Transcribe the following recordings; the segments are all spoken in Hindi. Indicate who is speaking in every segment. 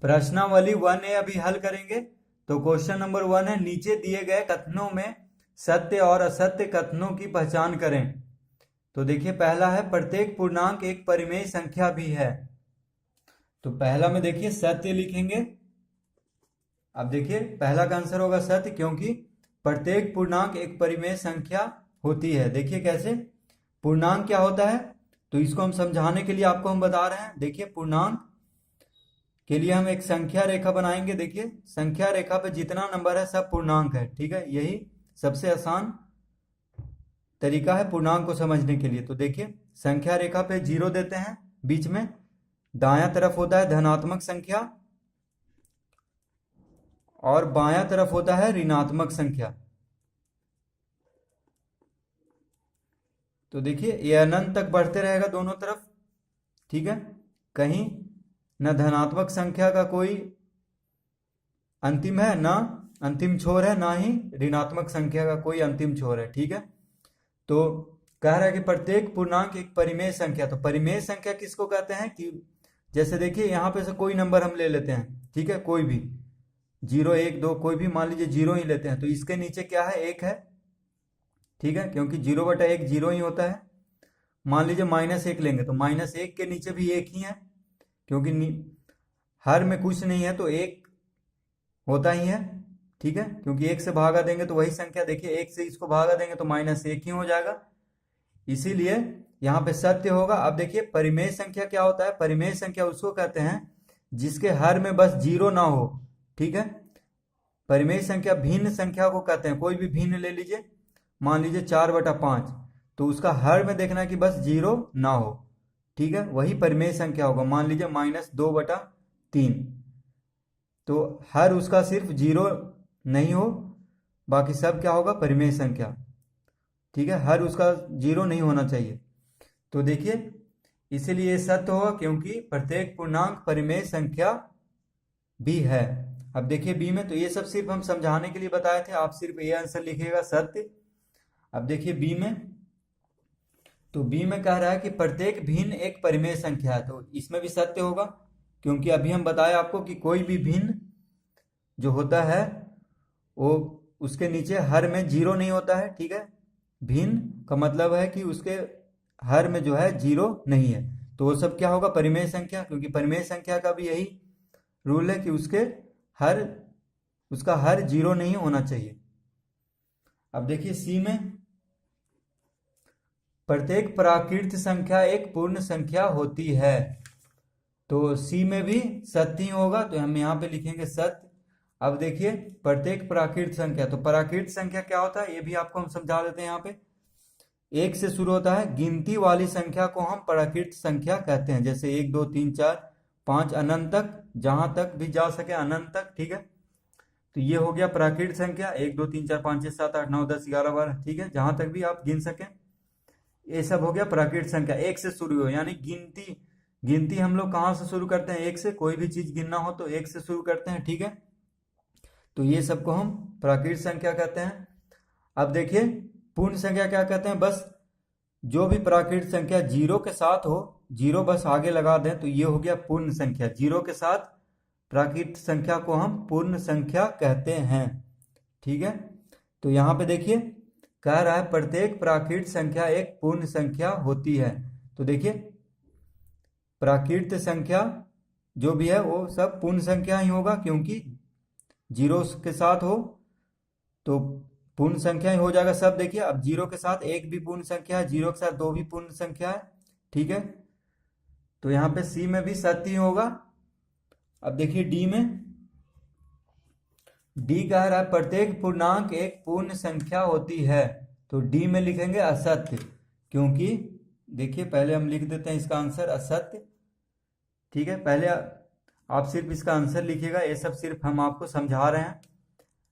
Speaker 1: प्रश्नावली 1A अभी हल करेंगे। तो क्वेश्चन नंबर 1 है, नीचे दिए गए कथनों में सत्य और असत्य कथनों की पहचान करें। तो देखिए पहला है, प्रत्येक पूर्णांक एक परिमेय संख्या भी है। तो पहला में देखिए सत्य लिखेंगे। अब देखिए पहला का आंसर होगा सत्य, क्योंकि प्रत्येक पूर्णांक एक परिमेय संख्या होती है। देखिए कैसे, पूर्णांक क्या होता है, तो इसको हम समझाने के लिए आपको हम बता रहे हैं। देखिए पूर्णांक के लिए हम एक संख्या रेखा बनाएंगे। देखिए संख्या रेखा पे जितना नंबर है सब पूर्णांक है, ठीक है। यही सबसे आसान तरीका है पूर्णांक को समझने के लिए। तो देखिए संख्या रेखा पे 0 देते हैं बीच में, दायां तरफ होता है धनात्मक संख्या और बायां तरफ होता है ऋणात्मक संख्या। तो देखिए ये अनंत तक बढ़ते रहेगा दोनों तरफ, ठीक है। कहीं न धनात्मक संख्या का कोई अंतिम है, ना अंतिम छोर है, ना ही ऋणात्मक संख्या का कोई अंतिम छोर है, ठीक है। तो कह रहा है कि प्रत्येक पूर्णांक एक परिमेय संख्या। तो परिमेय संख्या किसको कहते हैं कि जैसे देखिए यहाँ पे से कोई नंबर हम ले लेते हैं, ठीक है, कोई भी 0 1 2 कोई भी, मान लीजिए 0 ही लेते हैं, तो इसके नीचे क्या है, 1 है, ठीक है, क्योंकि 0/1 0 ही होता है। मान लीजिए -1 लेंगे तो -1 के नीचे भी 1 ही है, क्योंकि हर में कुछ नहीं है तो 1 होता ही है, ठीक है। क्योंकि 1 से भागा देंगे तो वही संख्या, देखिए 1 से इसको भागा देंगे तो -1 ही हो जाएगा, इसीलिए यहाँ पे सत्य होगा। अब देखिए परिमेय संख्या क्या होता है, परिमेय संख्या उसको कहते हैं जिसके हर में बस 0 ना हो, ठीक है। परिमेय संख्या भिन्न संख्या को कहते हैं, कोई भी भिन्न ले लीजिए, मान लीजिए 4/5, तो उसका हर में देखना है कि बस 0 ना हो, ठीक है, वही परिमेय संख्या होगा। मान लीजिए -2/3, तो हर उसका सिर्फ 0 नहीं हो, बाकी सब क्या होगा, परिमेय संख्या, ठीक है, हर उसका 0 नहीं होना चाहिए। तो देखिए इसीलिए सत्य होगा, क्योंकि प्रत्येक पूर्णांक परिमेय संख्या भी है। अब देखिए बी में, तो ये सब सिर्फ हम समझाने के लिए बताए थे, आप सिर्फ ये आंसर लिखिएगा सत्य। अब देखिए बी में, तो बी में कह रहा है कि प्रत्येक भिन्न एक परिमेय संख्या है, तो इसमें भी सत्य होगा, क्योंकि अभी हम बताए आपको कि कोई भी भिन्न जो होता है वो उसके नीचे हर में 0 नहीं होता है, ठीक है। भिन्न का मतलब है कि उसके हर में जो है 0 नहीं है, तो वो सब क्या होगा, परिमेय संख्या, क्योंकि परिमेय संख्या का भी यही रूल है कि उसका हर 0 नहीं होना चाहिए। अब देखिए सी में, प्रत्येक प्राकृत संख्या एक पूर्ण संख्या होती है। तो सी में भी सत्य ही होगा, तो हम यहाँ पे लिखेंगे सत्य। अब देखिए प्रत्येक प्राकृत संख्या, तो प्राकृत संख्या क्या होता है ये भी आपको हम समझा देते हैं। यहाँ पे 1 से शुरू होता है, गिनती वाली संख्या को हम प्राकृत संख्या कहते हैं, जैसे 1 2 3 4 5 अनंत तक, जहां तक भी जा सके अनंत तक, ठीक है। तो ये हो गया प्राकृत संख्या, 1 2 3 4 5 6 7 8 9 10 11 12, ठीक है, जहां तक भी आप गिन सकें, ये सब हो गया प्राकृत संख्या। 1 से शुरू हो, यानी गिनती हम लोग कहाँ से शुरू करते हैं, 1 से, कोई भी चीज गिनना हो तो 1 से शुरू करते हैं, ठीक है। तो ये सबको हम प्राकृत संख्या कहते हैं। अब देखिए पूर्ण संख्या क्या कहते हैं, बस जो भी प्राकृत संख्या 0 के साथ हो, 0 बस आगे लगा दें, तो ये हो गया पूर्ण संख्या। 0 के साथ प्राकृत संख्या को हम पूर्ण संख्या कहते हैं, ठीक है। तो यहाँ पे देखिए कह रहा है प्रत्येक प्राकृत संख्या एक पूर्ण संख्या होती है। तो देखिए प्राकृत संख्या जो भी है वो सब पूर्ण संख्या ही होगा, क्योंकि 0 के साथ हो तो पूर्ण संख्या ही हो जाएगा सब। देखिए अब 0 के साथ 1 भी पूर्ण संख्या है, 0 के साथ 2 भी पूर्ण संख्या है, ठीक है। तो यहाँ पे सी में भी सत्य ही होगा। अब देखिए डी में, डी कह रहा है प्रत्येक पूर्णांक एक पूर्ण संख्या होती है। तो डी में लिखेंगे असत्य, क्योंकि देखिए पहले हम लिख देते हैं इसका आंसर असत्य, ठीक है। पहले आप सिर्फ इसका आंसर लिखिएगा, ये सब सिर्फ हम आपको समझा रहे हैं।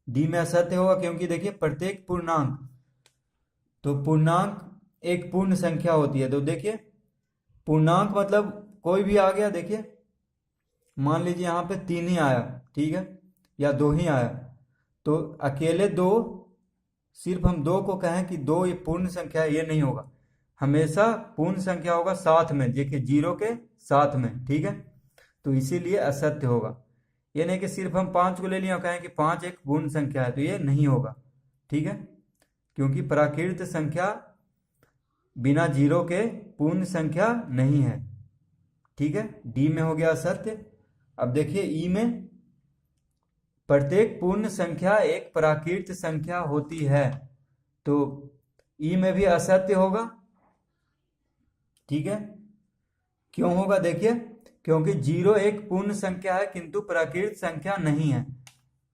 Speaker 1: डी में असत्य होगा, क्योंकि देखिए प्रत्येक पूर्णांक, तो पूर्णांक एक पूर्ण संख्या होती है। तो देखिए पूर्णांक मतलब कोई भी आ गया, देखिए मान लीजिए यहाँ पे 3 ही आया, ठीक है, या 2 ही आया, तो अकेले 2, सिर्फ हम 2 को कहें कि 2 ये पूर्ण संख्या है, ये नहीं होगा, हमेशा पूर्ण संख्या होगा साथ में, देखिए 0 के साथ में, ठीक है। तो इसीलिए असत्य होगा। ये नहीं कि सिर्फ हम 5 को ले लिया और कहें कि 5 एक पूर्ण संख्या है, तो ये नहीं होगा, ठीक है, क्योंकि प्राकृत संख्या बिना जीरो के पूर्ण संख्या नहीं है, ठीक है। डी में हो गया असत्य। अब देखिए ई में, प्रत्येक पूर्ण संख्या एक प्राकृत संख्या होती है, तो ई में भी असत्य होगा, ठीक है। क्यों होगा देखिए, क्योंकि जीरो एक पूर्ण संख्या है किंतु प्राकृत संख्या नहीं है।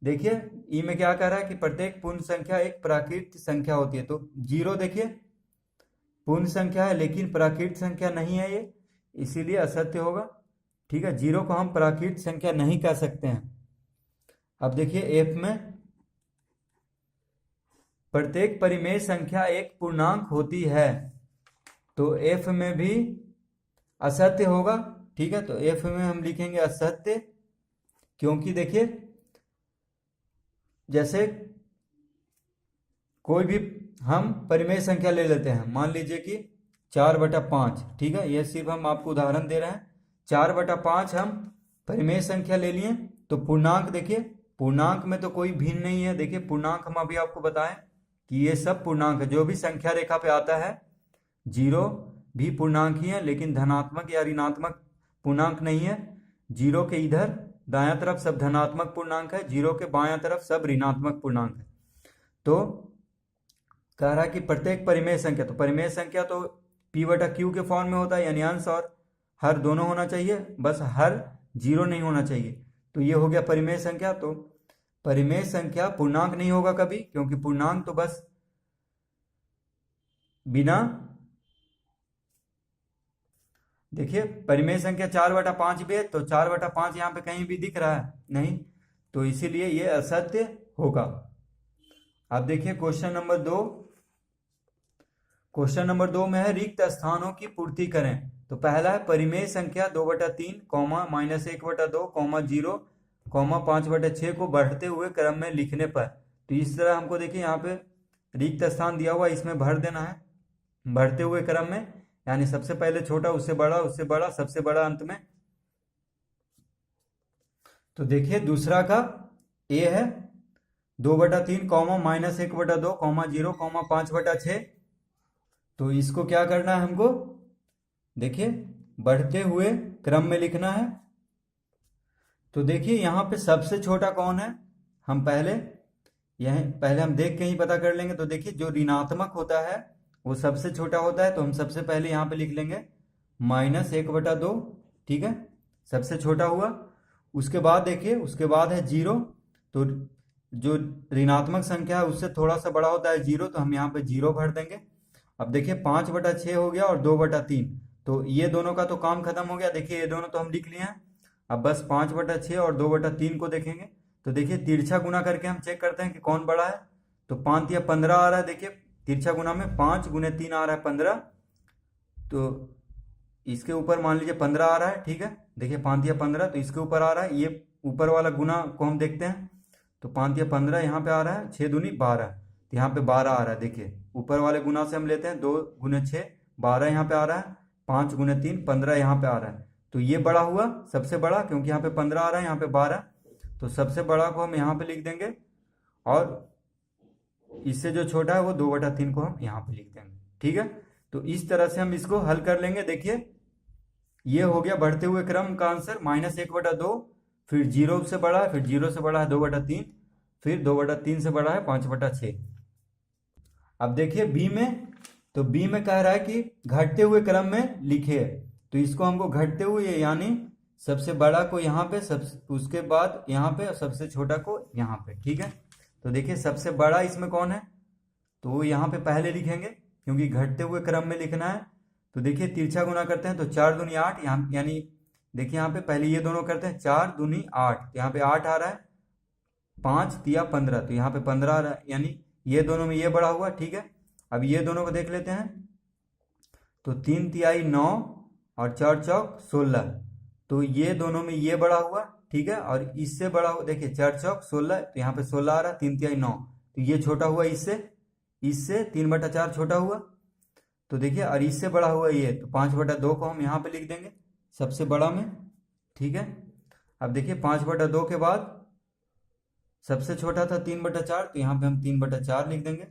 Speaker 1: देखिए ई में क्या कह रहा है कि प्रत्येक पूर्ण संख्या एक प्राकृत संख्या होती है, तो जीरो देखिए पूर्ण संख्या है लेकिन प्राकृत संख्या नहीं है ये, इसीलिए असत्य होगा, ठीक है। जीरो को हम प्राकृत संख्या नहीं कह सकते हैं। अब देखिए एफ में, प्रत्येक परिमेय संख्या एक पूर्णांक होती है, तो एफ में भी असत्य होगा, ठीक है। तो एफ में हम लिखेंगे असत्य, क्योंकि देखिए जैसे कोई भी हम परिमेय संख्या ले लेते हैं, मान लीजिए कि 4/5, ठीक है, यह सिर्फ हम आपको उदाहरण दे रहे हैं। 4/5 हम परिमेय संख्या ले लिए, तो पूर्णांक देखिए, पूर्णांक में तो कोई भिन्न नहीं है। देखिए पूर्णांक हम अभी आपको बताएं कि ये सब पूर्णांक है, जो भी संख्या रेखा पे आता है, जीरो भी पूर्णांक ही है लेकिन धनात्मक या ऋणात्मक पूर्णांक नहीं है। जीरो के इधर दायां तरफ सब धनात्मक पूर्णांक है, जीरो के बायां तरफ सब ऋणात्मक पूर्णांक है। तो कह रहा है कि प्रत्येक परिमेय संख्या, तो परिमेय संख्या तो P/Q के फॉर्म में होता है, यानी अंश और हर दोनों होना चाहिए, बस हर जीरो नहीं होना चाहिए। तो ये हो गया परिमेय संख्या। तो परिमेय संख्या पूर्णांक नहीं होगा कभी, क्योंकि पूर्णांक तो बस बिना, देखिए परिमेय संख्या 4/5 भी है, तो 4/5 यहाँ पे कहीं भी दिख रहा है नहीं, तो इसीलिए ये असत्य होगा। अब देखिए क्वेश्चन नंबर 2, क्वेश्चन नंबर 2 में है रिक्त स्थानों की पूर्ति करें। तो पहला है परिमेय संख्या 2/3, -1/2, 0, 5/6 को बढ़ते हुए क्रम में लिखने पर। तो इस तरह हमको देखिए यहाँ पे रिक्त स्थान दिया हुआ, इसमें भर देना है बढ़ते हुए क्रम में, यानी सबसे पहले छोटा, उससे बड़ा, उससे बड़ा, सबसे बड़ा अंत में। तो देखिए दूसरा का ए है 2/3, -1/2, 0, 5/6। तो इसको क्या करना है हमको, देखिए बढ़ते हुए क्रम में लिखना है। तो देखिए यहाँ पे सबसे छोटा कौन है, हम पहले हम देख के ही पता कर लेंगे। तो देखिए जो ऋणात्मक होता है वो सबसे छोटा होता है, तो हम सबसे पहले यहाँ पे लिख लेंगे -1/2, ठीक है, सबसे छोटा हुआ। उसके बाद देखिए, उसके बाद है 0, तो जो ऋणात्मक संख्या है उससे थोड़ा सा बड़ा होता है 0, तो हम यहाँ पे 0 भर देंगे। अब देखिए 5/6 हो गया और 2/3, तो ये दोनों का तो काम खत्म हो गया। देखिए ये दोनों तो हम लिख लिए हैं, अब बस 5/6 और 2/3 को देखेंगे। तो देखिए तिरछा गुना करके हम चेक करते हैं कि कौन बड़ा है, तो 5 या 15 आ रहा है। देखिए तिरछा गुना में 5 × 3 आ रहा है 15, तो इसके ऊपर मान लीजिए 15 आ रहा है, ठीक है। देखिए 5 या 15, तो इसके ऊपर आ रहा है, ये ऊपर वाला गुना को हम देखते हैं, तो 5 या 15 यहाँ पे आ रहा है, 6 दूनी 12, तो यहाँ पे 12 आ रहा है। देखिए ऊपर वाले गुना से हम लेते हैं, 2 × 6 12 यहाँ पे आ रहा है, 5 × 3 15 यहाँ पे आ रहा है। तो ये बड़ा हुआ सबसे बड़ा, क्योंकि यहाँ पे 15 आ रहा है, यहाँ पे 12, तो सबसे बड़ा को हम यहाँ पे लिख देंगे, और इससे जो छोटा है वो 2/3 को हम यहाँ पे लिख देंगे, ठीक है। तो इस तरह से हम इसको हल कर लेंगे। देखिए ये हो गया बढ़ते हुए क्रम का आंसर, -1/2, फिर 0 से बड़ा है, फिर 0 से बड़ा है 2/3, फिर 2/3 से बड़ा है 5/6। अब देखिए बी में, तो बी में कह रहा है कि घटते हुए क्रम में लिखे, तो इसको हमको घटते हुए यानी सबसे बड़ा को यहाँ पे, उसके बाद यहाँ पे, और सबसे छोटा को यहाँ पे, ठीक है। तो देखिए सबसे बड़ा इसमें कौन है, तो वो यहाँ पे पहले लिखेंगे, क्योंकि घटते हुए क्रम में लिखना है। तो देखिए तिरछा गुना करते हैं, तो 4 दूनी 8, यहाँ यानी देखिए यहाँ पे पहले ये दोनों करते हैं, 4 दूनी 8, यहाँ पे 8 आ रहा है, 5 तिया 15, तो यहाँ पे 15 आ रहा है, यानी ये दोनों में ये बड़ा हुआ, ठीक है। अब ये दोनों को देख लेते हैं, तो 3 तिहाई 9 और 4 चौक 16, तो ये दोनों में ये बड़ा हुआ, ठीक है। और इससे बड़ा हुआ, देखिए 4 चौक 16, तो यहाँ पे 16 आ रहा है, 3 तिहाई 9, तो ये छोटा हुआ इससे 3/4 छोटा हुआ। तो देखिए और इससे बड़ा हुआ ये, तो 5/2 को हम यहाँ पे लिख देंगे सबसे बड़ा में, ठीक है। अब देखिए 5/2 के बाद सबसे छोटा था 3/4, तो यहाँ पे हम 3/4 लिख देंगे,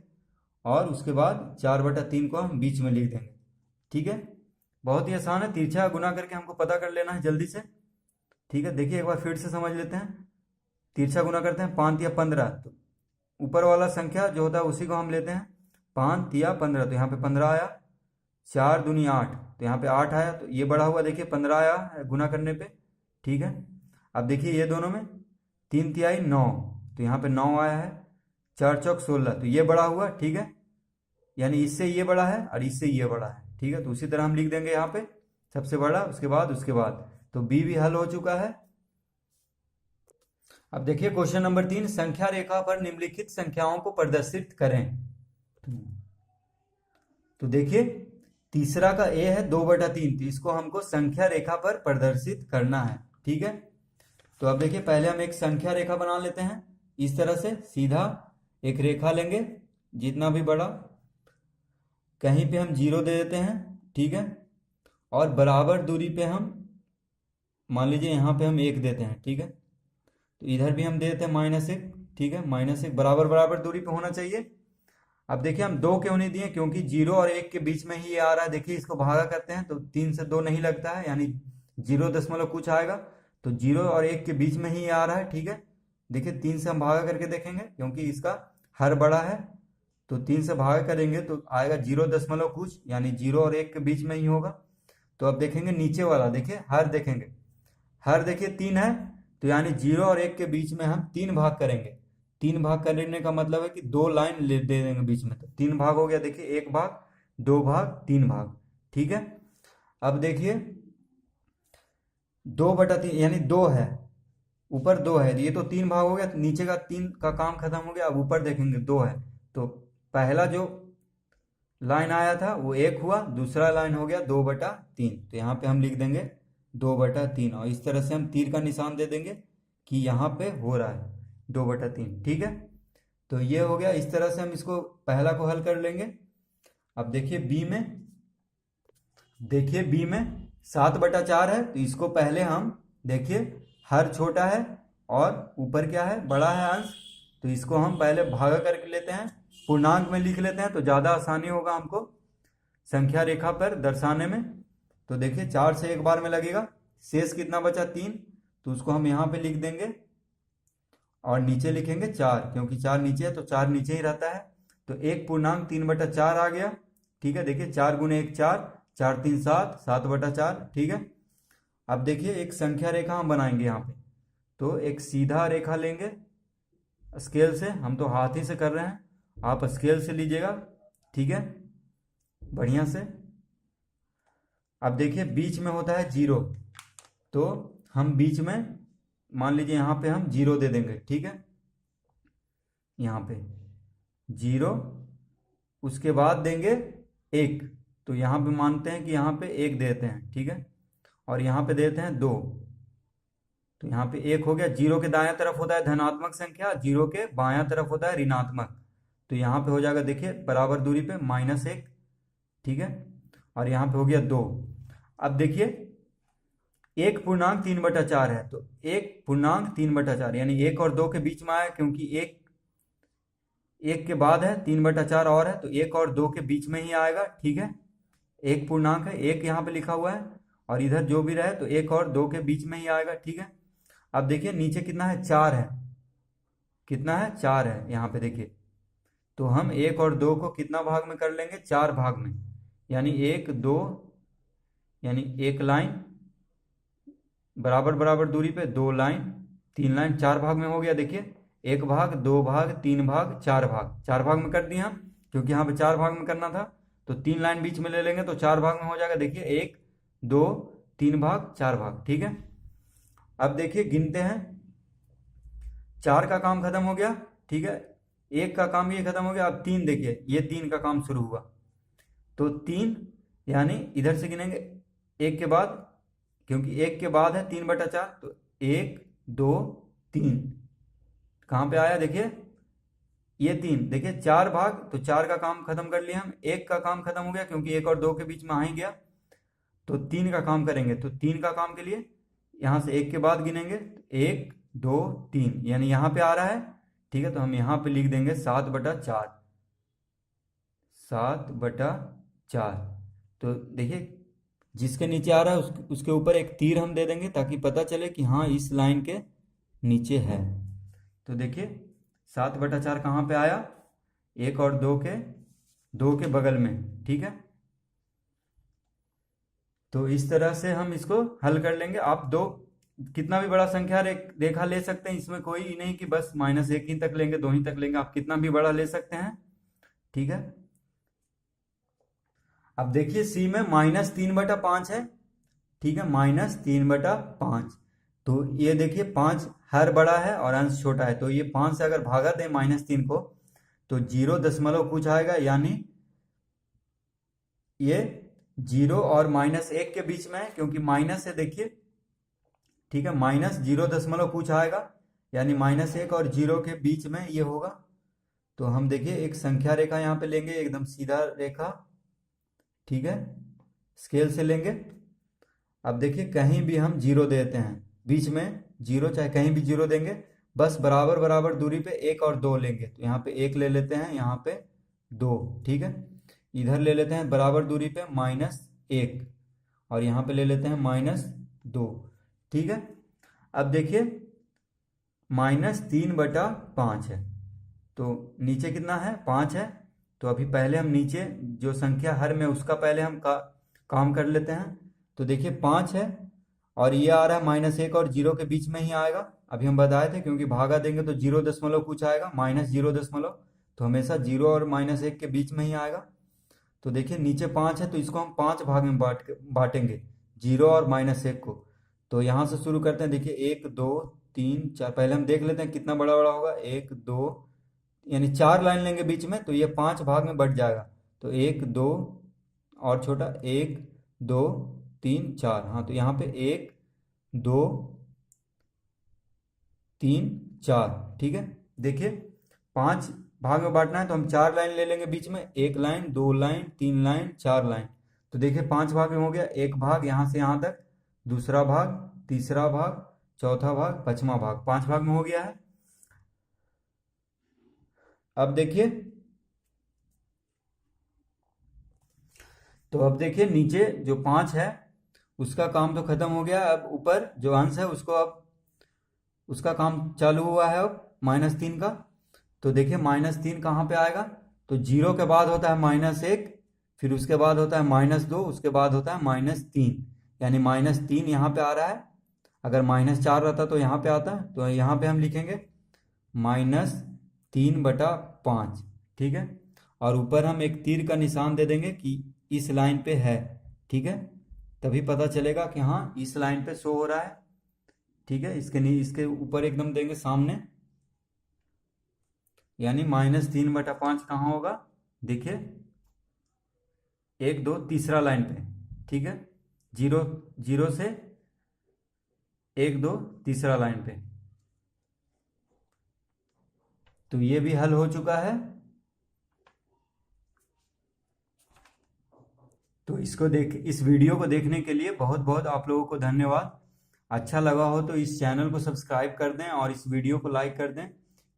Speaker 1: और उसके बाद 4/3 को हम बीच में लिख देंगे। ठीक है, बहुत ही आसान है, तिरछा गुना करके हमको पता कर लेना है जल्दी से। ठीक है, देखिए एक बार फिर से समझ लेते हैं। तिरछा गुना करते हैं 5 या 15, तो ऊपर वाला संख्या जो होता है उसी को हम लेते हैं, 5 या 15, तो यहाँ पे 15 आया। 4 दूनी 8, तो यहाँ पे 8 आया, तो ये बड़ा हुआ देखिए 15 आया गुना करने पे। ठीक है, अब देखिए ये दोनों में 3 तिहाई 9, तो यहाँ पे 9 आया है। 4 चौक 16, तो ये बड़ा हुआ। ठीक है, यानी इससे ये बड़ा है और इससे ये बड़ा है। ठीक है, तो उसी तरह हम लिख देंगे यहाँ पे सबसे बड़ा, उसके बाद तो बी भी हल हो चुका है। अब देखिए क्वेश्चन नंबर 3, संख्या रेखा पर निम्नलिखित संख्याओं को प्रदर्शित करें। तो देखिए तीसरा का ए है 2/3, तो इसको हमको संख्या रेखा पर प्रदर्शित करना है। ठीक है, तो अब देखिए पहले हम एक संख्या रेखा बना लेते हैं। इस तरह से सीधा एक रेखा लेंगे, जितना भी बड़ा, कहीं पे हम 0 दे देते हैं। ठीक है, और बराबर दूरी पे हम मान लीजिए यहाँ पे हम 1 देते हैं। ठीक है, तो इधर भी हम दे देते हैं -1। ठीक है, -1 बराबर बराबर दूरी पे होना चाहिए। अब देखिए हम 2 क्यों नहीं दिए, क्योंकि 0 और 1 के बीच में ही ये आ रहा है। देखिए इसको भागा करते हैं तो 3 से 2 नहीं लगता है, यानी 0 कुछ आएगा, तो 0 और 1 के बीच में ही आ रहा है। ठीक है, देखिए 3 से हम भागा करके देखेंगे, क्योंकि इसका हर बड़ा है, तो 3 से भागा करेंगे तो आएगा 0 कुछ, यानी 0 और 1 के बीच में ही होगा। तो अब देखेंगे नीचे वाला, देखिए हर देखेंगे, हर देखिए 3 है, तो यानी 0 और 1 के बीच में हम 3 भाग करेंगे। 3 भाग करने का मतलब है कि 2 लाइन दे देंगे बीच में, तो 3 भाग हो गया। देखिए 1 भाग, 2 भाग, 3 भाग। ठीक है, अब देखिए 2/3 यानी 2 है, ऊपर 2 है, ये तो 3 भाग हो गया, तो नीचे का 3 का काम खत्म हो गया। अब ऊपर देखेंगे 2 है, तो पहला जो लाइन आया था वो 1 हुआ, दूसरा लाइन हो गया 2/3, तो यहाँ पे हम लिख देंगे 2/3, और इस तरह से हम तीर का निशान दे देंगे कि यहाँ पे हो रहा है 2/3। ठीक है, तो ये हो गया। इस तरह से हम इसको पहला को हल कर लेंगे। अब देखिए बी में 7/4 है, तो इसको पहले हम देखिए हर छोटा है और ऊपर क्या है, बड़ा है अंश, तो इसको हम पहले भागा करके लेते हैं, पूर्णांक में लिख लेते हैं, तो ज़्यादा आसानी होगा हमको संख्या रेखा पर दर्शाने में। तो देखिए 4 से एक बार में लगेगा, शेष कितना बचा 3, तो उसको हम यहाँ पे लिख देंगे और नीचे लिखेंगे 4, क्योंकि 4 नीचे है तो 4 नीचे ही रहता है, तो एक पूर्णांक 3/4 आ गया। ठीक है, देखिए 4 गुने 1 4, 4 3 7, 7/4। ठीक है, अब देखिए एक संख्या रेखा हम बनाएंगे यहाँ पे, तो एक सीधा रेखा लेंगे स्केल से, हम तो हाथ ही से कर रहे हैं, आप स्केल से लीजिएगा। ठीक है, बढ़िया से। अब देखिए बीच में होता है 0, तो हम बीच में मान लीजिए यहाँ पे हम 0 दे देंगे। ठीक है, यहाँ पे 0, उसके बाद देंगे 1, तो यहाँ पे मानते हैं कि यहाँ पे 1 देते हैं। ठीक है, और यहाँ पे देते हैं 2, तो यहाँ पे 1 हो गया। 0 के दायां तरफ होता है धनात्मक संख्या, 0 के बायां तरफ होता है ऋणात्मक, तो यहाँ पे हो जाएगा देखिए बराबर दूरी पे -1। ठीक है, और यहाँ पे हो गया 2। अब देखिए एक पूर्णांक 3/4 है, तो एक पूर्णांक 3/4 यानी 1 और 2 के बीच में आया, क्योंकि 1 के बाद है 3/4 और है, तो 1 और 2 के बीच में ही आएगा। ठीक है, एक पूर्णांक है, 1 यहाँ पे लिखा हुआ है, और इधर जो भी रहे तो 1 और 2 के बीच में ही आएगा। ठीक है, अब देखिए नीचे कितना है, 4 है, कितना है, 4 है यहाँ पे देखिए, तो हम 1 और 2 को कितना भाग में कर लेंगे, 4 भाग में, यानी 1 2, यानी 1 लाइन बराबर बराबर दूरी पे 2 लाइन, 3 लाइन, 4 भाग में हो गया। देखिए 1 भाग, 2 भाग, 3 भाग, 4 भाग, 4 भाग में कर दिए हम, क्योंकि यहाँ पे 4 भाग में करना था, तो 3 लाइन बीच में ले लेंगे तो 4 भाग में हो जाएगा। देखिए 1 2 3 भाग, 4 भाग। ठीक है, अब देखिए गिनते हैं, 4 का काम खत्म हो गया। ठीक है, 1 का काम ये खत्म हो गया। अब 3 देखिए, ये 3 का काम शुरू हुआ, तो 3 यानी इधर से गिनेंगे 1 के बाद, क्योंकि 1 के बाद है 3/4, तो 1 2 3 कहाँ पे आया, देखिए ये 3, देखिए 4 भाग, तो 4 का काम खत्म कर लिया हम। 1 का काम खत्म हो गया, क्योंकि 1 और 2 के बीच में आ ही गया, तो 3 का काम करेंगे, तो 3 का काम के लिए यहाँ से 1 के बाद गिनेंगे, 1 2 3, यानी यहाँ पे आ रहा है, ठीक है। तो हम यहाँ पे लिख देंगे 7/4, 7/4। तो देखिए जिसके नीचे आ रहा है उसके ऊपर एक तीर हम दे देंगे ताकि पता चले कि हाँ इस लाइन के नीचे है। तो देखिए 7/4 कहाँ पे आया, 1 और 2 के बगल में, ठीक है। तो इस तरह से हम इसको हल कर लेंगे। आप दो कितना भी बड़ा संख्या रेखा ले सकते हैं, इसमें कोई नहीं कि बस -1 ही तक लेंगे, 2 ही तक लेंगे, आप कितना भी बड़ा ले सकते हैं, ठीक है। अब देखिए सी में -3/5 है, ठीक है, -3/5। तो ये देखिए 5 हर बड़ा है और अंश छोटा है, तो ये 5 से अगर भागा दें -3 को तो 0 दशमलव कुछ आएगा, यानी ये 0 और -1 के बीच में है, क्योंकि माइनस है देखिए, ठीक है। -0 दशमलव कुछ आएगा, यानी -1 और 0 के बीच में ये होगा। तो हम देखिए एक संख्या रेखा यहाँ पे लेंगे, एकदम सीधा रेखा, ठीक है, स्केल से लेंगे। अब देखिए कहीं भी हम 0 देते हैं, बीच में 0 चाहे कहीं भी 0 देंगे, बस बराबर बराबर दूरी पे 1 और 2 लेंगे। तो यहाँ पे 1 ले लेते हैं, यहाँ पे 2, ठीक है। इधर ले लेते हैं बराबर दूरी पे -1 और यहाँ पे ले लेते हैं -2, ठीक है। अब देखिए -3/5 है, तो नीचे कितना है, 5 है। तो अभी पहले हम नीचे जो संख्या हर में उसका पहले हम काम कर लेते हैं। तो देखिए 5 है और ये आ रहा है -1 और 0 के बीच में ही आएगा। अभी हम बताए थे क्योंकि भागा देंगे तो 0 दशमलव कुछ आएगा, -0 दशमलव, तो हमेशा 0 और -1 के बीच में ही आएगा। तो देखिए नीचे 5 है, तो इसको हम 5 भाग में बांटेंगे, 0 और -1 को। तो यहाँ से शुरू करते हैं, देखिए 1 2 3 4, पहले हम देख लेते हैं कितना बड़ा बड़ा होगा, 1 2, यानी 4 लाइन लेंगे बीच में, तो ये 5 भाग में बट जाएगा। तो 1 2 और छोटा, 1 2 3 4, हाँ तो यहाँ पे 1 2 3 4, ठीक है। देखिए 5 भाग में बांटना है तो हम 4 लाइन ले लेंगे बीच में, 1 लाइन 2 लाइन 3 लाइन 4 लाइन। तो देखिए 5 भाग में हो गया, एक भाग यहाँ से यहाँ तक, दूसरा भाग, तीसरा भाग, चौथा भाग, पांचवा भाग, 5 भाग में हो गया है। अब देखिए, तो अब देखिए नीचे जो 5 है उसका काम तो खत्म हो गया। अब ऊपर जो अंश है उसको अब उसका काम चालू हुआ है, अब -3 का। तो देखिए -3 कहाँ पे आएगा, तो 0 के बाद होता है -1, फिर उसके बाद होता है -2, उसके बाद होता है -3, यानी -3 यहाँ पे आ रहा है। अगर -4 रहता तो यहाँ पे आता, तो यहाँ पे हम लिखेंगे -3/5, ठीक है। और ऊपर हम एक तीर का निशान दे देंगे कि इस लाइन पे है, ठीक है, तभी पता चलेगा कि हाँ इस लाइन पे शो हो रहा है, ठीक है। इसके ऊपर एकदम देंगे सामने, यानी -3/5 कहाँ होगा, देखिए 1 2 तीसरा लाइन पे, ठीक है, 0 0 से 1 2 तीसरा लाइन पे। तो ये भी हल हो चुका है। तो इस वीडियो को देखने के लिए बहुत बहुत आप लोगों को धन्यवाद। अच्छा लगा हो तो इस चैनल को सब्सक्राइब कर दें और इस वीडियो को लाइक कर दें,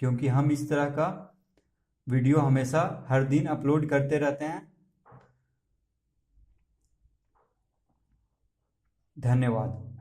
Speaker 1: क्योंकि हम इस तरह का वीडियो हमेशा हर दिन अपलोड करते रहते हैं। धन्यवाद।